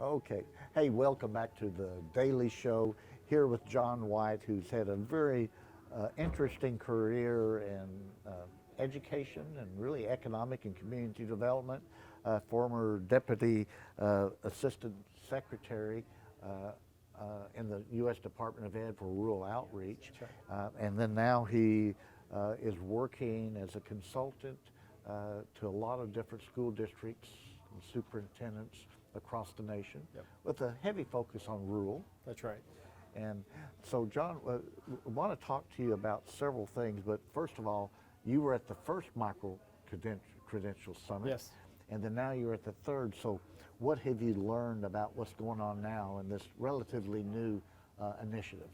Okay. Hey, welcome back to the Daily Show here with John White, who's had a very interesting career in education and really economic and community development. Former Deputy Assistant Secretary in the U.S. Department of Ed for Rural Outreach. And then now he is working as a consultant to a lot of different school districts and superintendents across the nation, with a heavy focus on rural. That's right. And so, John, I want to talk to you about several things, but first of all, you were at the first Micro Credential Summit. Yes. And then now you're at the third. So what have you learned about what's going on now in this relatively new initiative?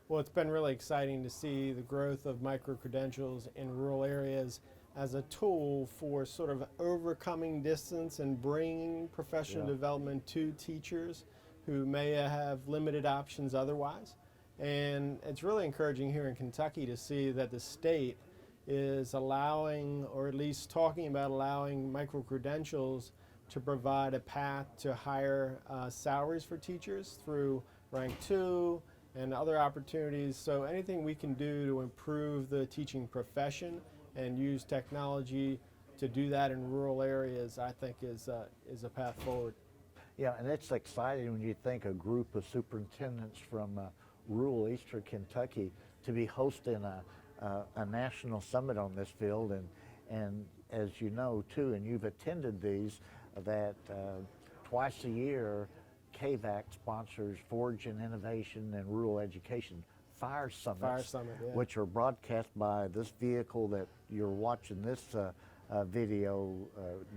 Well, it's been really exciting to see the growth of micro-credentials in rural areas as a tool for sort of overcoming distance and bringing professional development to teachers who may have limited options otherwise. And it's really encouraging here in Kentucky to see that the state is allowing, or at least talking about allowing, micro-credentials to provide a path to higher salaries for teachers through rank 2 and other opportunities. So anything we can do to improve the teaching profession and use technology to do that in rural areas, I think is a path forward. Yeah, and it's exciting when you think a group of superintendents from rural eastern Kentucky to be hosting a national summit on this field. And as you know, too, and you've attended these, that twice a year, KVAC sponsors Forge in Innovation and Rural Education Fire Summits, which are broadcast by this vehicle that you're watching this video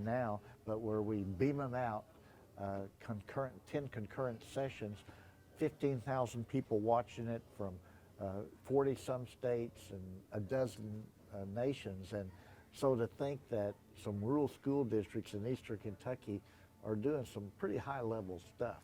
now, but where we beam them out, 10 concurrent sessions, 15,000 people watching it from 40 some states and a dozen nations. And so to think that some rural school districts in eastern Kentucky are doing some pretty high level stuff.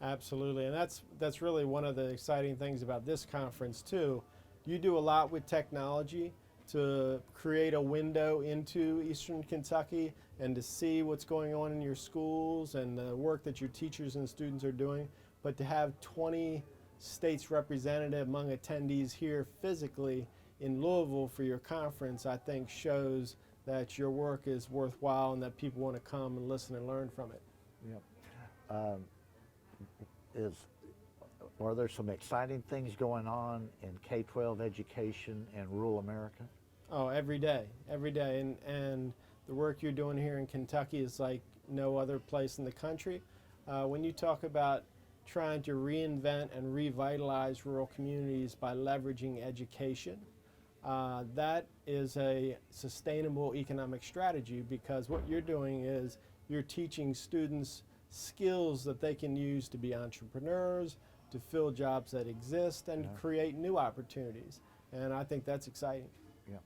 Absolutely, and that's really one of the exciting things about this conference too. You do a lot with technology to create a window into eastern Kentucky and to see what's going on in your schools and the work that your teachers and students are doing. But to have 20 states represented among attendees here physically in Louisville for your conference, I think shows that your work is worthwhile and that people want to come and listen and learn from it. Yeah. Are there some exciting things going on in K-12 education in rural America? Oh, every day, and the work you're doing here in Kentucky is like no other place in the country. When you talk about trying to reinvent and revitalize rural communities by leveraging education, that is a sustainable economic strategy, because what you're doing is you're teaching students skills that they can use to be entrepreneurs, to fill jobs that exist, and to create new opportunities. And I think that's exciting. Yeah.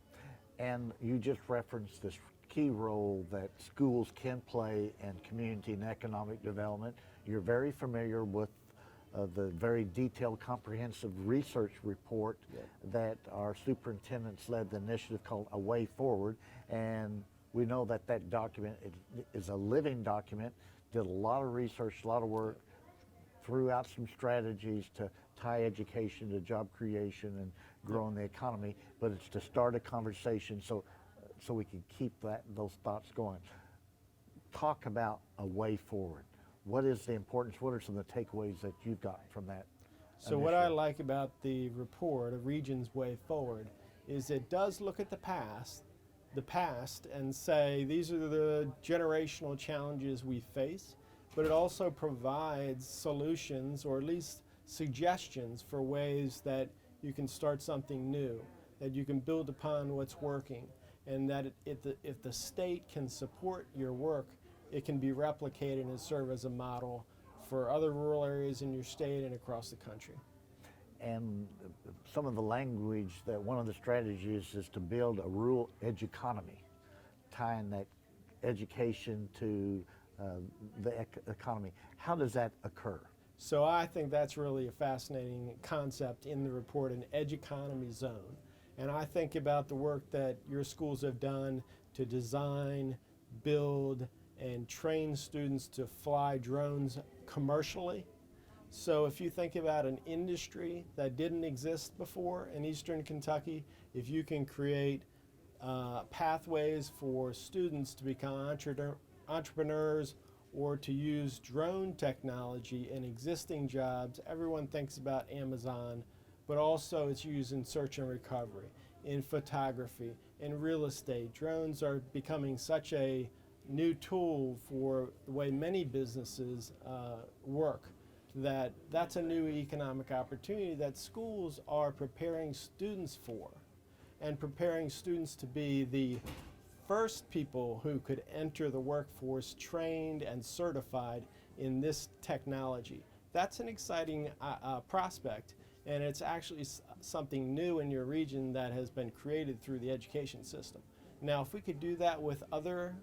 And you just referenced this key role that schools can play in community and economic development. You're very familiar with the very detailed, comprehensive research report that our superintendents led the initiative called A Way Forward. And we know that that document is a living document, did a lot of research, a lot of work, threw out some strategies to tie education to job creation and growing the economy, but it's to start a conversation so we can keep those thoughts going. Talk about A Way Forward. What is the importance? What are some of the takeaways that you've got from that? So what I like about the report, A Region's Way Forward, is it does look at the past, and say these are the generational challenges we face, but it also provides solutions, or at least suggestions for ways that you can start something new, that you can build upon what's working, and that if the state can support your work, it can be replicated and serve as a model for other rural areas in your state and across the country. And some of the language, that one of the strategies is to build a rural educonomy, tying that education to the economy. How does that occur? So I think that's really a fascinating concept in the report, an educonomy zone. And I think about the work that your schools have done to design, build, and train students to fly drones commercially. So if you think about an industry that didn't exist before in Eastern Kentucky, if you can create pathways for students to become entrepreneurs or to use drone technology in existing jobs. Everyone thinks about Amazon, but also it's used in search and recovery, in photography, in real estate. Drones are becoming such a new tool for the way many businesses work, that's a new economic opportunity that schools are preparing students for, and preparing students to be the first people who could enter the workforce trained and certified in this technology. That's an exciting prospect, and it's actually something new in your region that has been created through the education system. Now, if we could do that with other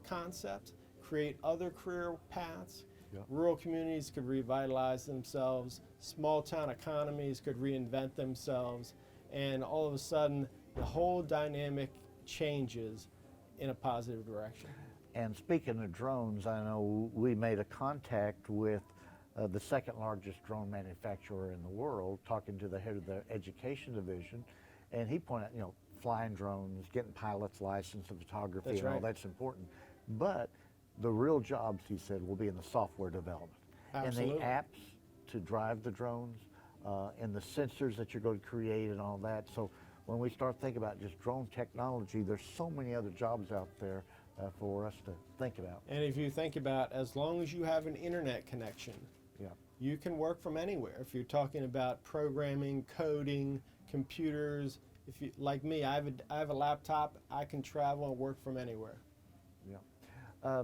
concepts, create other career paths, rural communities could revitalize themselves, small town economies could reinvent themselves, and all of a sudden the whole dynamic changes in a positive direction. And speaking of drones, I know we made a contact with the second largest drone manufacturer in the world, talking to the head of the education division, and he pointed out, flying drones, getting pilot's license and photography, That's and all right. that's important. But the real jobs, he said, will be in the software development. Absolutely. And the apps to drive the drones, and the sensors that you're going to create and all that. So when we start thinking about just drone technology, there's so many other jobs out there for us to think about. And if you think about, as long as you have an internet connection, Yeah. you can work from anywhere. If you're talking about programming, coding, computers, if you, like me, I have a laptop, I can travel and work from anywhere. Yeah.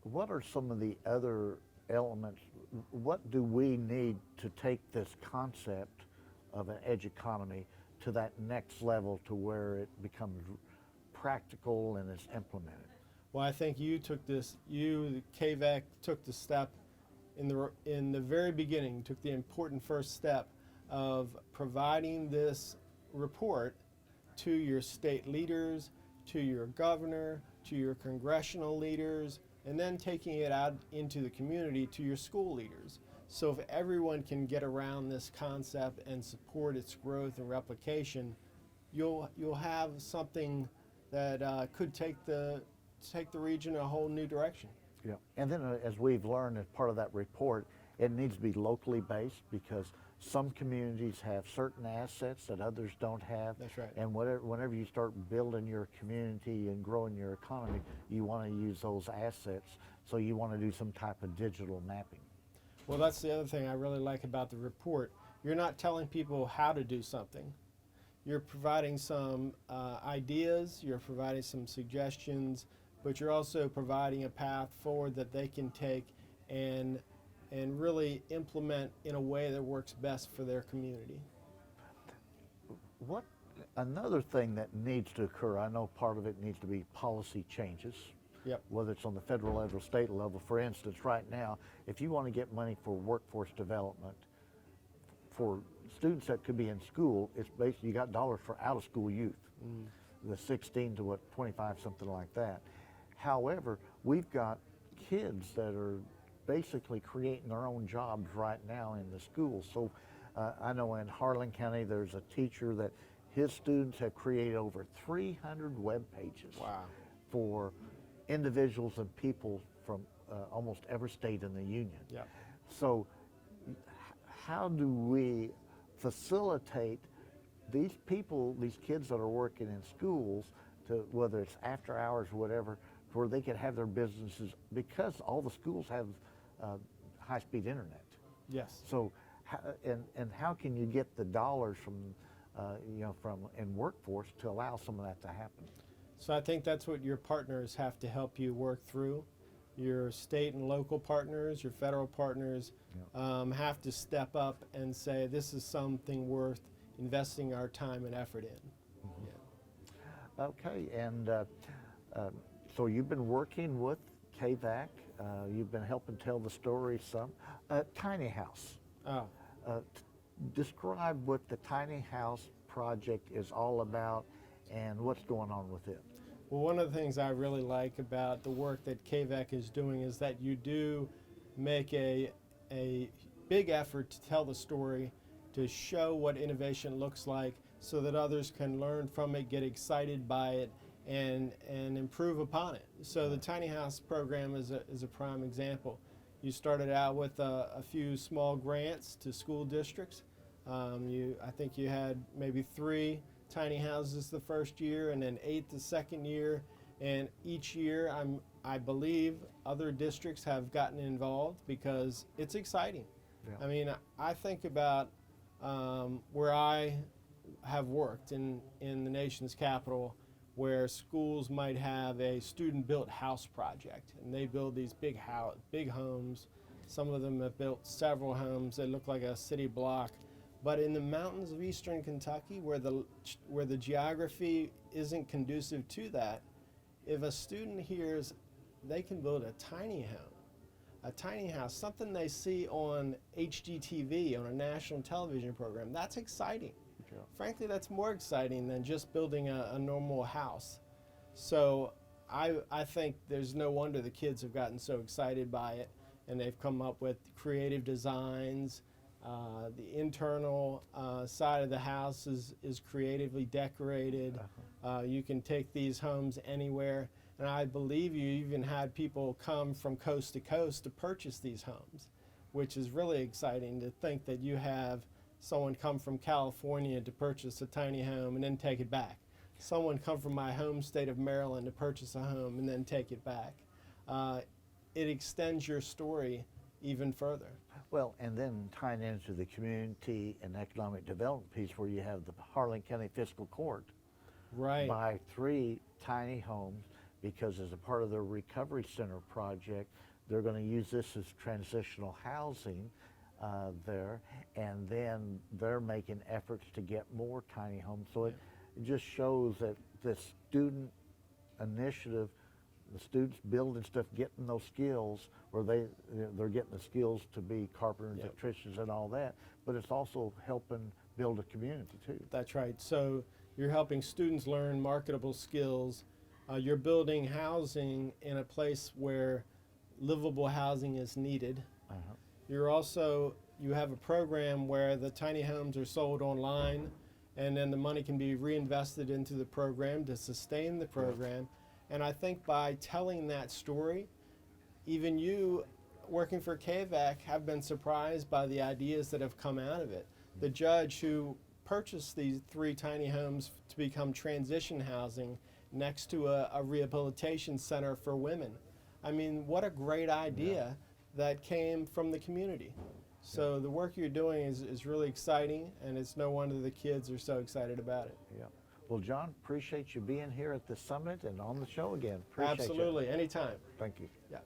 What are some of the other elements? What do we need to take this concept of an edge economy to that next level to where it becomes practical and is implemented? Well, I think you took this, the KVAC took the step in the very beginning, took the important first step of providing this report to your state leaders, to your governor, to your congressional leaders, and then taking it out into the community to your school leaders. So if everyone can get around this concept and support its growth and replication, you'll have something that could take the region in a whole new direction. Yeah. And then as we've learned as part of that report, it needs to be locally based because some communities have certain assets that others don't have. That's right. And whenever you start building your community and growing your economy, you want to use those assets. So you want to do some type of digital mapping. Well, that's the other thing I really like about the report. You're not telling people how to do something. You're providing some ideas, you're providing some suggestions, but you're also providing a path forward that they can take and really implement in a way that works best for their community. What another thing that needs to occur, I know part of it needs to be policy changes. Yep. Whether it's on the federal level or state level. For instance, right now, if you want to get money for workforce development for students that could be in school, it's basically you got dollars for out of school youth, the 16 to 25, something like that. However, we've got kids that are basically creating their own jobs right now in the schools. So I know in Harlan County there's a teacher that his students have created over 300 web pages. Wow. For individuals and people from almost every state in the union. Yeah. So how do we facilitate these people, these kids that are working in schools, to whether it's after hours or whatever, where they can have their businesses, because all the schools have high-speed internet. Yes. So and how can you get the dollars from from in workforce to allow some of that to happen? So I think that's what your partners have to help you work through. Your state and local partners, your federal partners have to step up and say, this is something worth investing our time and effort in. Mm-hmm. Yeah. Okay, and so you've been working with KVAC. You've been helping tell the story some. Tiny House. Oh. Describe what the Tiny House project is all about and what's going on with it. Well, one of the things I really like about the work that KVEC is doing is that you do make a big effort to tell the story, to show what innovation looks like so that others can learn from it, get excited by it, and improve upon it. So the tiny house program is a prime example. You started out with a few small grants to school districts. I think you had maybe 3 tiny houses the first year and then 8 the second year. And each year, I believe other districts have gotten involved because it's exciting. Yeah. I mean, I think about where I have worked in the nation's capital, where schools might have a student-built house project, and they build these big homes. Some of them have built several homes that look like a city block. But in the mountains of eastern Kentucky, where the geography isn't conducive to that, if a student hears they can build a tiny home, a tiny house, something they see on HGTV, on a national television program, that's exciting. Yeah. Frankly, that's more exciting than just building a normal house. So I think there's no wonder the kids have gotten so excited by it, and they've come up with creative designs. The internal side of the house is creatively decorated. You can take these homes anywhere, and I believe you even had people come from coast to coast to purchase these homes, which is really exciting to think that you have someone come from California to purchase a tiny home and then take it back. Someone come from my home state of Maryland to purchase a home and then take it back. It extends your story even further. Well, and then tying into the community and economic development piece where you have the Harlan County Fiscal Court. Right. Buy 3 tiny homes because as a part of their recovery center project, they're going to use this as transitional housing there, and then they're making efforts to get more tiny homes. So it just shows that the student initiative, the students building stuff, getting those skills, where they're getting the skills to be carpenters, electricians, and all that. But it's also helping build a community too. That's right. So you're helping students learn marketable skills. You're building housing in a place where livable housing is needed. You have a program where the tiny homes are sold online, and then the money can be reinvested into the program to sustain the program. And I think by telling that story, even you working for KVEC have been surprised by the ideas that have come out of it. The judge who purchased these 3 tiny homes to become transition housing next to a rehabilitation center for women. I mean, what a great idea that came from the community. So the work you're doing is really exciting, and it's no wonder the kids are so excited about it. Yeah. Well, John, appreciate you being here at the summit and on the show again. Appreciate Absolutely, you. anytime. Thank you. Yeah.